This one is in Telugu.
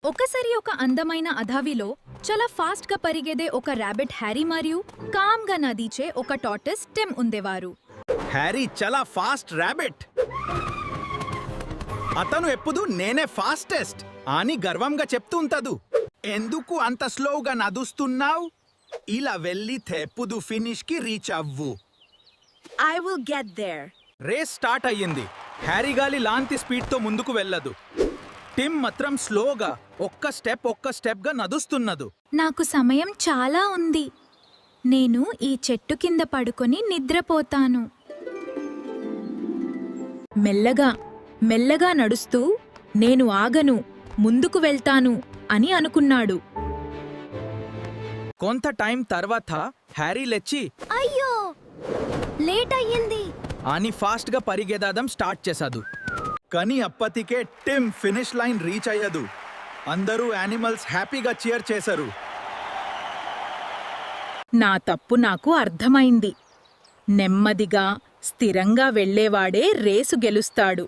ఒకసారి ఒక అందమైన అడవిలో చాలా ఫాస్ట్గా పరిగెదే ఒక ర్యాబిట్ హ్యారీ మరియు కామ్గా నదిచే ఒక టార్టాయిస్ టిమ్ ఉండేవారు. హ్యారీ చాలా ఫాస్ట్ ర్యాబిట్. అతను ఎప్పుడు నేనే ఫాస్టెస్ట్ అని గర్వంగా చెప్తూ ఉంటాడు. ఎందుకు అంత స్లోగా నడుస్తున్నావు? ఇలా వెళ్ళితే ఎప్పుడు ఫినిష్ కి రీచ్ అవ్వు. I will get there. Race start అయ్యింది. హ్యారీ గాలి లాంటి స్పీడ్ తో ముందుకు వెళ్ళదు. టిమ్ మాత్రం స్లోగా ఒక్క స్టెప్ గా నడుస్తున్నదు. నాకు సమయం చాలా ఉంది. నేను ఈ చెట్టు కింద పడుకొని నిద్రపోతాను. మెల్లగా నడుస్తూ నేను ఆగను, ముందుకు వెళ్తాను అని అనుకున్నాడు. కొంత టైం తర్వాత హ్యారీ లేచి అయ్యో, లేట్ అయ్యింది అని ఫాస్ట్ గా పరిగెదడం స్టార్ట్ చేశాడు. కానీ అప్పటికే టిమ్ ఫినిష్ లైన్ రీచ్ అయ్యదు. అందరూ యానిమల్స్ హ్యాపీగా చీర్ చేశారు. నా తప్పు నాకు అర్థమైంది. నెమ్మదిగా స్థిరంగా వెళ్ళేవాడే రేసు గెలుస్తాడు.